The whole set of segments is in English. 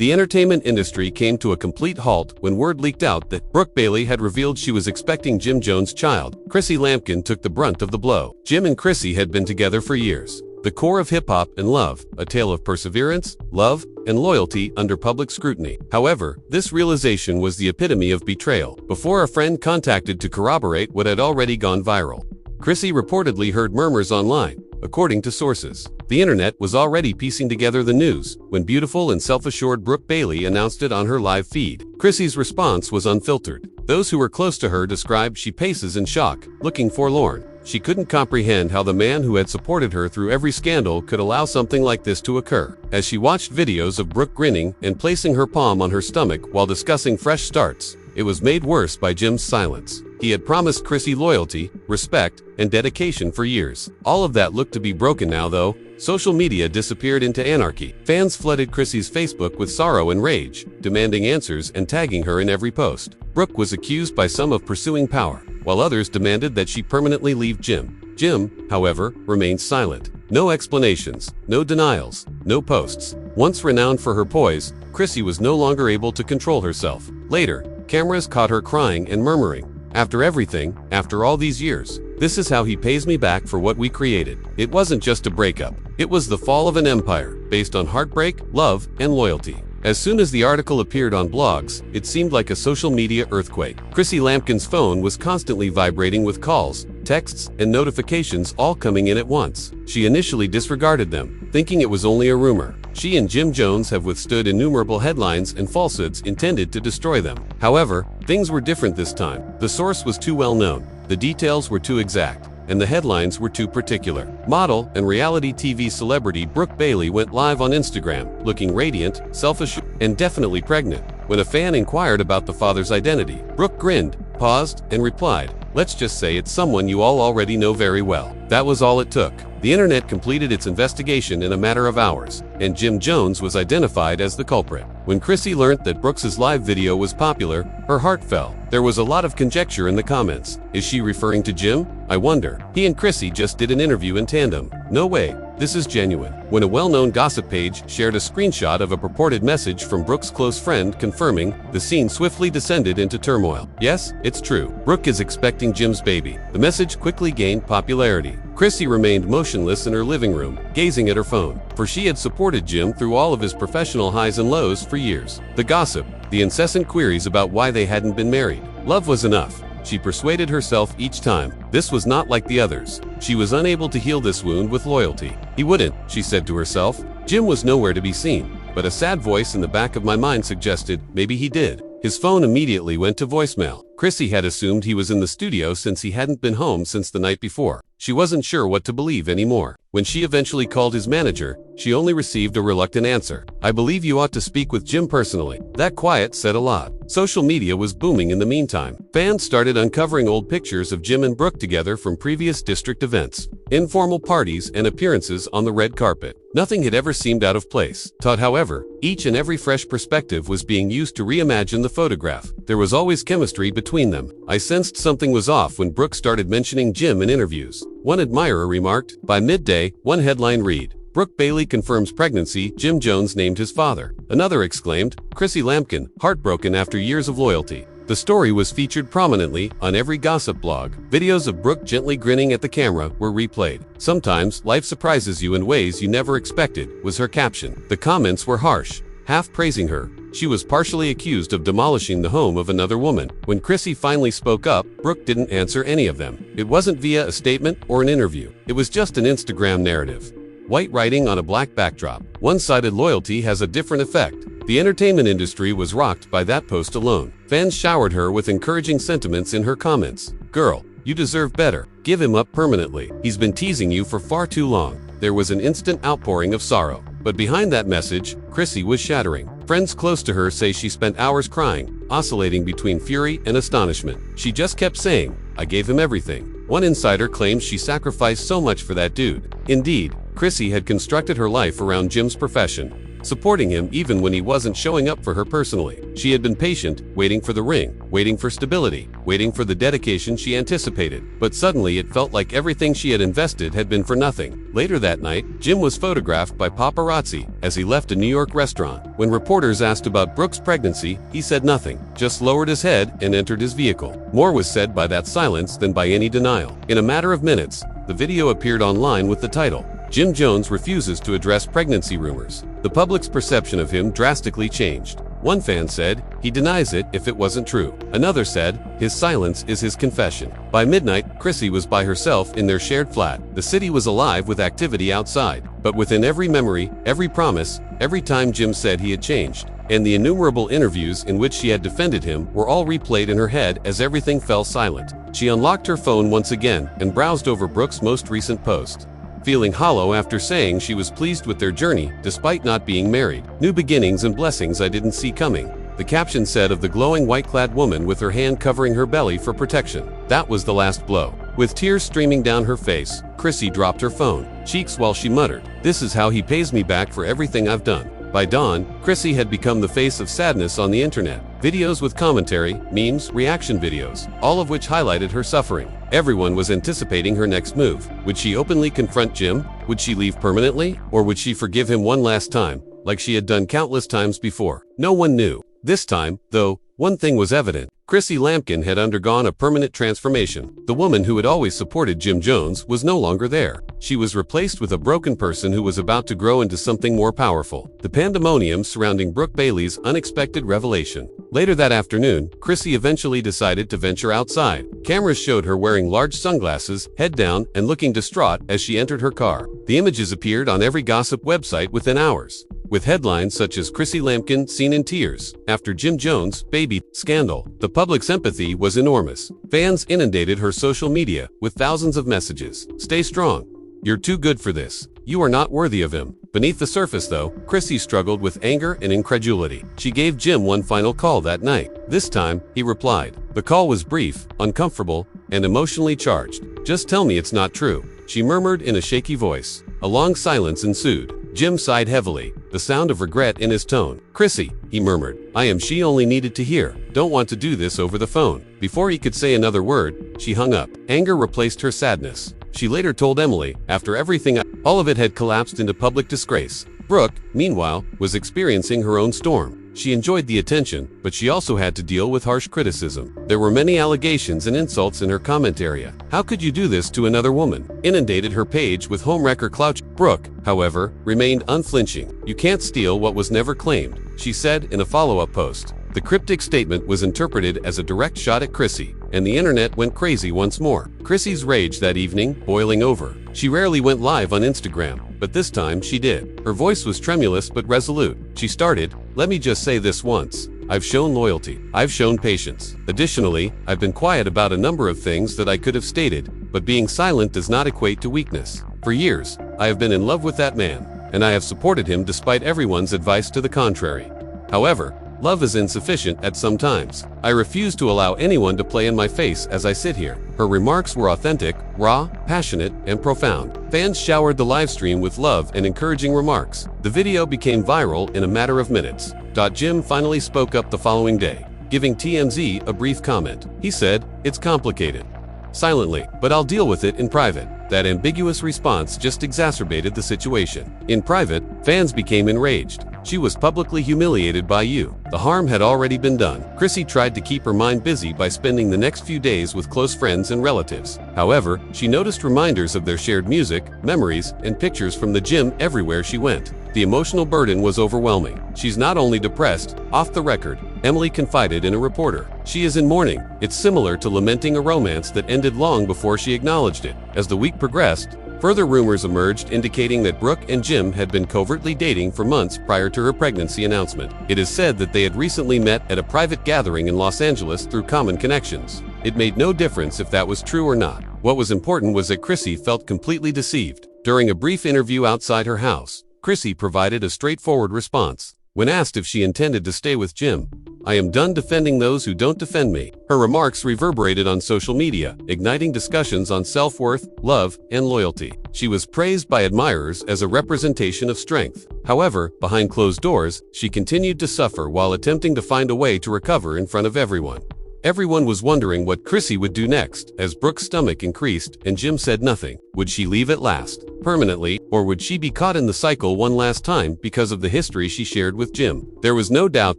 The entertainment industry came to a complete halt when word leaked out that Brooke Bailey had revealed she was expecting Jim Jones' child. Chrissy Lampkin took the brunt of the blow. Jim and Chrissy had been together for years. The core of hip-hop and love, a tale of perseverance, love, and loyalty under public scrutiny. However, this realization was the epitome of betrayal. Before a friend contacted to corroborate what had already gone viral, Chrissy reportedly heard murmurs online. According to sources, the internet was already piecing together the news when beautiful and self-assured Brooke Bailey announced it on her live feed. Chrissy's response was unfiltered. Those who were close to her described she paces in shock, looking forlorn. She couldn't comprehend how the man who had supported her through every scandal could allow something like this to occur. As she watched videos of Brooke grinning and placing her palm on her stomach while discussing fresh starts, it was made worse by Jim's silence. He had promised Chrissy loyalty, respect, and dedication for years. All of that looked to be broken now, though. Social media disappeared into anarchy. Fans flooded Chrissy's Facebook with sorrow and rage, demanding answers and tagging her in every post. Brooke was accused by some of pursuing power, while others demanded that she permanently leave Jim. Jim, however, remained silent. No explanations, no denials, no posts. Once renowned for her poise, Chrissy was no longer able to control herself. Later, cameras caught her crying and murmuring, "After everything, after all these years, this is how he pays me back for what we created." It wasn't just a breakup. It was the fall of an empire, based on heartbreak, love, and loyalty. As soon as the article appeared on blogs, it seemed like a social media earthquake. Chrissy Lampkin's phone was constantly vibrating with calls, texts, and notifications all coming in at once. She initially disregarded them, thinking it was only a rumor. She and Jim Jones have withstood innumerable headlines and falsehoods intended to destroy them. However, things were different this time. The source was too well known, the details were too exact, and the headlines were too particular. Model and reality TV celebrity Brooke Bailey went live on Instagram, looking radiant, self-assured, and definitely pregnant. When a fan inquired about the father's identity, Brooke grinned, paused, and replied, "Let's just say it's someone you all already know very well." That was all it took. The internet completed its investigation in a matter of hours, and Jim Jones was identified as the culprit. When Chrissy learned that Brooke's live video was popular, her heart fell. There was a lot of conjecture in the comments. Is she referring to Jim? I wonder. He and Chrissy just did an interview in tandem. No way. This is genuine. When a well-known gossip page shared a screenshot of a purported message from Brooke's close friend confirming, the scene swiftly descended into turmoil. Yes, it's true. Brooke is expecting Jim's baby. The message quickly gained popularity. Chrissy remained motionless in her living room, gazing at her phone, for she had supported Jim through all of his professional highs and lows for years. The gossip, the incessant queries about why they hadn't been married. Love was enough. She persuaded herself each time. This was not like the others. She was unable to heal this wound with loyalty. He wouldn't, she said to herself. Jim was nowhere to be seen, but a sad voice in the back of my mind suggested maybe he did. His phone immediately went to voicemail. Chrissy had assumed he was in the studio since he hadn't been home since the night before. She wasn't sure what to believe anymore. When she eventually called his manager, she only received a reluctant answer. "I believe you ought to speak with Jim personally." That quiet said a lot. Social media was booming in the meantime. Fans started uncovering old pictures of Jim and Brooke together from previous district events, informal parties, and appearances on the red carpet. Nothing had ever seemed out of place. However, each and every fresh perspective was being used to reimagine the photograph. There was always chemistry between them. I sensed something was off when Brooke started mentioning Jim in interviews. One admirer remarked, "By midday," one headline read, "Brooke Bailey confirms pregnancy, Jim Jones named his father." Another exclaimed, "Chrissy Lampkin, heartbroken after years of loyalty." The story was featured prominently on every gossip blog. Videos of Brooke gently grinning at the camera were replayed. "Sometimes life surprises you in ways you never expected," was her caption. The comments were harsh, half praising her. She was partially accused of demolishing the home of another woman. When Chrissy finally spoke up, Brooke didn't answer any of them. It wasn't via a statement or an interview. It was just an Instagram narrative. White writing on a black backdrop. One-sided loyalty has a different effect. The entertainment industry was rocked by that post alone. Fans showered her with encouraging sentiments in her comments. "Girl, you deserve better. Give him up permanently. He's been teasing you for far too long." There was an instant outpouring of sorrow. But behind that message, Chrissy was shattering. Friends close to her say she spent hours crying, oscillating between fury and astonishment. She just kept saying, "I gave him everything." One insider claims she sacrificed so much for that dude. Indeed, Chrissy had constructed her life around Jim's profession, supporting him even when he wasn't showing up for her personally. She had been patient, waiting for the ring, waiting for stability, waiting for the dedication she anticipated. But suddenly it felt like everything she had invested had been for nothing. Later that night, Jim was photographed by paparazzi as he left a New York restaurant. When reporters asked about Brooke's pregnancy, he said nothing, just lowered his head and entered his vehicle. More was said by that silence than by any denial. In a matter of minutes, the video appeared online with the title, "Jim Jones refuses to address pregnancy rumors." The public's perception of him drastically changed. One fan said, "He denies it if it wasn't true." Another said, "His silence is his confession." By midnight, Chrissy was by herself in their shared flat. The city was alive with activity outside, but within every memory, every promise, every time Jim said he had changed, and the innumerable interviews in which she had defended him were all replayed in her head as everything fell silent. She unlocked her phone once again and browsed over Brooke's most recent post, feeling hollow after saying she was pleased with their journey despite not being married. "New beginnings and blessings I didn't see coming," the caption said of the glowing white-clad woman with her hand covering her belly for protection. That was the last blow. With tears streaming down her face, Chrissy dropped her phone, cheeks while she muttered, "This is how he pays me back for everything I've done." By dawn, Chrissy had become the face of sadness on the internet. Videos with commentary, memes, reaction videos, all of which highlighted her suffering. Everyone was anticipating her next move. Would she openly confront Jim? Would she leave permanently? Or would she forgive him one last time, like she had done countless times before? No one knew. This time, though, one thing was evident. Chrissy Lampkin had undergone a permanent transformation. The woman who had always supported Jim Jones was no longer there. She was replaced with a broken person who was about to grow into something more powerful. The pandemonium surrounding Brooke Bailey's unexpected revelation. Later that afternoon, Chrissy eventually decided to venture outside. Cameras showed her wearing large sunglasses, head down, and looking distraught as she entered her car. The images appeared on every gossip website within hours, with headlines such as "Chrissy Lampkin seen in tears after Jim Jones baby scandal." The public's empathy was enormous. Fans inundated her social media with thousands of messages. "Stay strong. You're too good for this. You are not worthy of him." Beneath the surface, though, Chrissy struggled with anger and incredulity. She gave Jim one final call that night. This time, he replied. The call was brief, uncomfortable, and emotionally charged. "Just tell me it's not true," she murmured in a shaky voice. A long silence ensued. Jim sighed heavily, the sound of regret in his tone. "Chrissy," he murmured, she only needed to hear. Don't want to do this over the phone." Before he could say another word, she hung up. Anger replaced her sadness. She later told Emily, "After everything, all of it had collapsed into public disgrace." Brooke, meanwhile, was experiencing her own storm. She enjoyed the attention, but she also had to deal with harsh criticism. There were many allegations and insults in her comment area. "How could you do this to another woman?" inundated her page with homewrecker clout. Brooke, however, remained unflinching. "You can't steal what was never claimed," she said in a follow-up post. The cryptic statement was interpreted as a direct shot at Chrissy, and the internet went crazy once more. Chrissy's rage that evening boiling over. She rarely went live on Instagram, but this time she did. Her voice was tremulous but resolute. She started, "Let me just say this once. I've shown loyalty. I've shown patience. Additionally, I've been quiet about a number of things that I could have stated, but being silent does not equate to weakness. For years, I have been in love with that man, and I have supported him despite everyone's advice to the contrary. However, love is insufficient at some times. I refuse to allow anyone to play in my face as I sit here." Her remarks were authentic, raw, passionate, and profound. Fans showered the livestream with love and encouraging remarks. The video became viral in a matter of minutes. Jim finally spoke up the following day, giving TMZ a brief comment. He said, "It's complicated. Silently, but I'll deal with it in private." That ambiguous response just exacerbated the situation. In private, fans became enraged. "She was publicly humiliated by you. The harm had already been done." Chrissy tried to keep her mind busy by spending the next few days with close friends and relatives. However, she noticed reminders of their shared music, memories, and pictures from the gym everywhere she went. The emotional burden was overwhelming. "She's not only depressed, off the record," Emily confided in a reporter. "She is in mourning. It's similar to lamenting a romance that ended long before she acknowledged it." As the week progressed, further rumors emerged indicating that Brooke and Jim had been covertly dating for months prior to her pregnancy announcement. It is said that they had recently met at a private gathering in Los Angeles through common connections. It made no difference if that was true or not. What was important was that Chrissy felt completely deceived. During a brief interview outside her house, Chrissy provided a straightforward response. When asked if she intended to stay with Jim, I am done defending those who don't defend me." Her remarks reverberated on social media, igniting discussions on self-worth, love, and loyalty. She was praised by admirers as a representation of strength. However, behind closed doors, she continued to suffer while attempting to find a way to recover in front of everyone. Everyone was wondering what Chrissy would do next, as Brooke's stomach increased and Jim said nothing. Would she leave at last, permanently, or would she be caught in the cycle one last time because of the history she shared with Jim? There was no doubt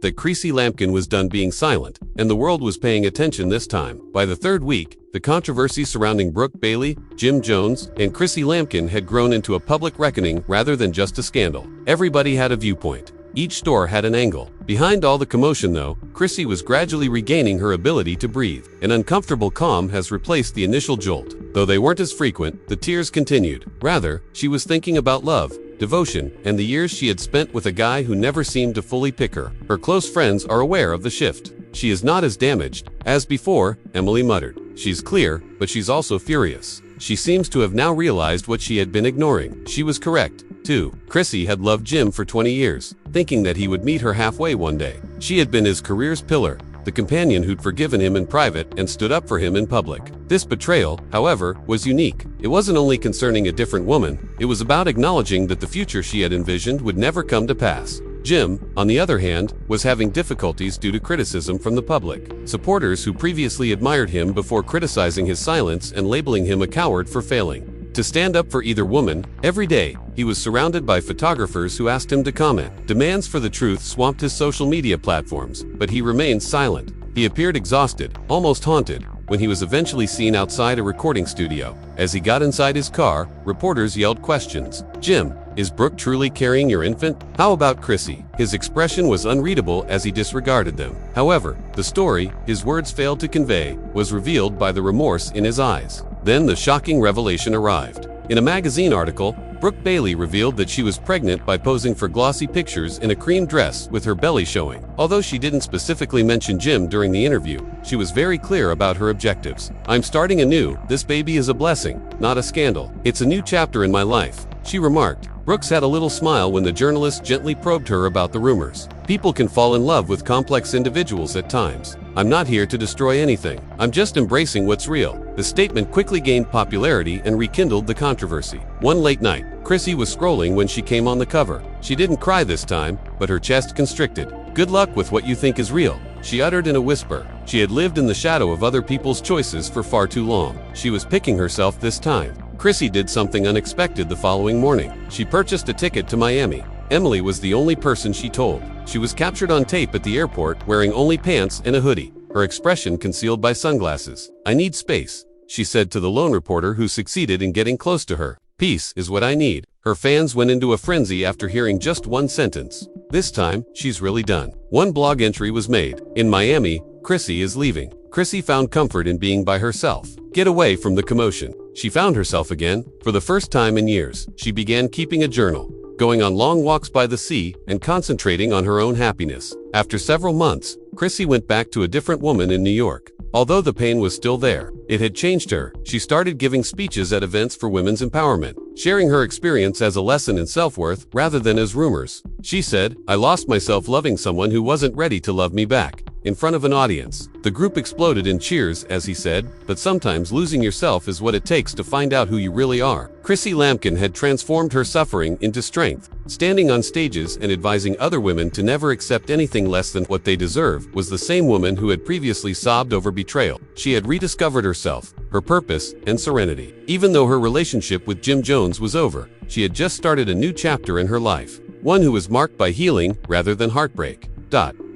that Chrissy Lampkin was done being silent, and the world was paying attention this time. By the third week, the controversy surrounding Brooke Bailey, Jim Jones, and Chrissy Lampkin had grown into a public reckoning rather than just a scandal. Everybody had a viewpoint. Each store had an angle. Behind all the commotion, though, Chrissy was gradually regaining her ability to breathe. An uncomfortable calm has replaced the initial jolt. Though they weren't as frequent, the tears continued. Rather, she was thinking about love, devotion, and the years she had spent with a guy who never seemed to fully pick her. Her close friends are aware of the shift. "She is not as damaged as before," Emily muttered. "She's clear, but she's also furious. She seems to have now realized what she had been ignoring." She was correct, too. Chrissy had loved Jim for 20 years, thinking that he would meet her halfway one day. She had been his career's pillar, the companion who'd forgiven him in private and stood up for him in public. This betrayal, however, was unique. It wasn't only concerning a different woman, it was about acknowledging that the future she had envisioned would never come to pass. Jim, on the other hand, was having difficulties due to criticism from the public. Supporters who previously admired him before criticizing his silence and labeling him a coward for failing to stand up for either woman. Every day, he was surrounded by photographers who asked him to comment. Demands for the truth swamped his social media platforms, but he remained silent. He appeared exhausted, almost haunted, when he was eventually seen outside a recording studio. As he got inside his car, reporters yelled questions. "Jim, is Brooke truly carrying your infant? How about Chrissy?" His expression was unreadable as he disregarded them. However, the story his words failed to convey was revealed by the remorse in his eyes. Then the shocking revelation arrived. In a magazine article, Brooke Bailey revealed that she was pregnant by posing for glossy pictures in a cream dress with her belly showing. Although she didn't specifically mention Jim during the interview, she was very clear about her objectives. "I'm starting anew. This baby is a blessing, not a scandal. It's a new chapter in my life," she remarked. Brooks had a little smile when the journalist gently probed her about the rumors. "People can fall in love with complex individuals at times. I'm not here to destroy anything. I'm just embracing what's real." The statement quickly gained popularity and rekindled the controversy. One late night, Chrissy was scrolling when she came on the cover. She didn't cry this time, but her chest constricted. "Good luck with what you think is real," she uttered in a whisper. She had lived in the shadow of other people's choices for far too long. She was picking herself this time. Chrissy did something unexpected the following morning. She purchased a ticket to Miami. Emily was the only person she told. She was captured on tape at the airport wearing only pants and a hoodie, her expression concealed by sunglasses. "I need space," she said to the lone reporter who succeeded in getting close to her. "Peace is what I need." Her fans went into a frenzy after hearing just one sentence. This time, she's really done. One blog entry was made. "In Miami, Chrissy is leaving." Chrissy found comfort in being by herself. Get away from the commotion. She found herself again. For the first time in years, she began keeping a journal, going on long walks by the sea, and concentrating on her own happiness. After several months, Chrissy went back to a different woman in New York. Although the pain was still there, it had changed her. She started giving speeches at events for women's empowerment, sharing her experience as a lesson in self-worth rather than as rumors. She said, "I lost myself loving someone who wasn't ready to love me back," in front of an audience. The group exploded in cheers as he said, "But sometimes losing yourself is what it takes to find out who you really are." Chrissy Lampkin had transformed her suffering into strength. Standing on stages and advising other women to never accept anything less than what they deserve was the same woman who had previously sobbed over betrayal. She had rediscovered herself, her purpose, and serenity. Even though her relationship with Jim Jones was over, she had just started a new chapter in her life, one who was marked by healing rather than heartbreak.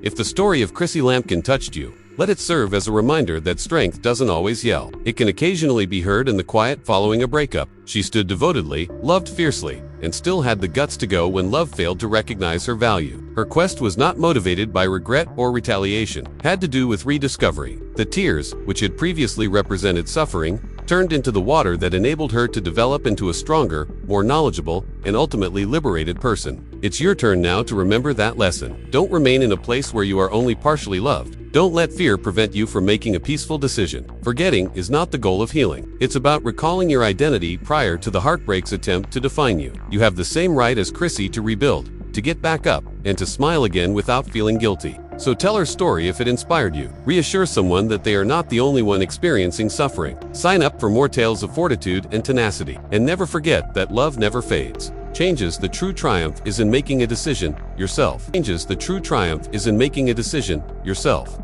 If the story of Chrissy Lampkin touched you, let it serve as a reminder that strength doesn't always yell. It can occasionally be heard in the quiet following a breakup. She stood devotedly, loved fiercely, and still had the guts to go when love failed to recognize her value. Her quest was not motivated by regret or retaliation, had to do with rediscovery. The tears, which had previously represented suffering, turned into the water that enabled her to develop into a stronger, more knowledgeable, and ultimately liberated person. It's your turn now to remember that lesson. Don't remain in a place where you are only partially loved. Don't let fear prevent you from making a peaceful decision. Forgetting is not the goal of healing. It's about recalling your identity prior to the heartbreak's attempt to define you. You have the same right as Chrissy to rebuild, to get back up, and to smile again without feeling guilty. So tell her story if it inspired you. Reassure someone that they are not the only one experiencing suffering. Sign up for more tales of fortitude and tenacity. And never forget that love never fades. Changes. The true triumph is in making a decision yourself. Changes. The true triumph is in making a decision yourself.